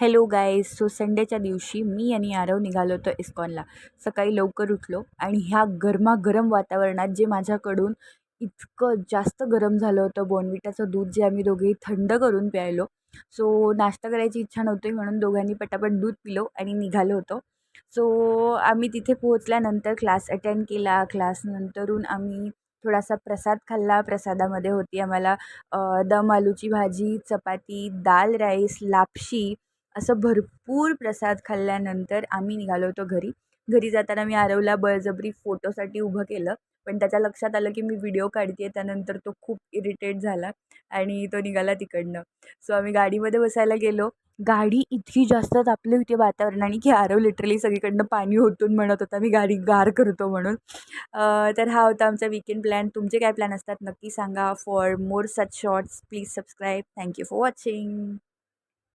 Hello guys. So संडेच्या दिवशी मी आणि आरव निघालो होतो इस्कॉनला. सकाळी लवकर उठलो आणि ह्या गरमागरम वातावरणात जे माझ्याकडून इतकं जास्त गरम झालं होतं, बॉर्नव्हिटाचं दूध जे आम्ही दोघेही थंड करून प्यायलो. सो नाश्ता करायची इच्छा नव्हती म्हणून दोघांनी पटापट दूध पिलो आणि निघालो होतो. सो आम्ही तिथे पोहोचल्यानंतर क्लास अटेंड केला. क्लासनंतरून आम्ही थोडासा प्रसाद खाल्ला. प्रसादामध्ये होती आम्हाला दम आलूची भाजी, चपाती, दाल राईस, लापशी असं भरपूर प्रसाद खाल्ल्यानंतर आम्ही निघालो होतो घरी. घरी जाताना मी आरवला बळजबरी फोटोसाठी उभं केलं. पण त्याच्या लक्षात आलं की मी व्हिडिओ काढते आहे. त्यानंतर तो खूप इरिटेट झाला आणि तो निघाला तिकडनं. सो आम्ही गाडीमध्ये बसायला गेलो. गाडी इतकी जास्त तापली होती वातावरणाने की आरव लिटरली सगळीकडनं पाणी ओतून म्हणत होता, मी गाडी गार करतो म्हणून. तर हा होता आमचा वीकेंड प्लॅन. तुमचे काय प्लॅन असतात नक्की सांगा. For more such shorts please subscribe. Thank you for watching.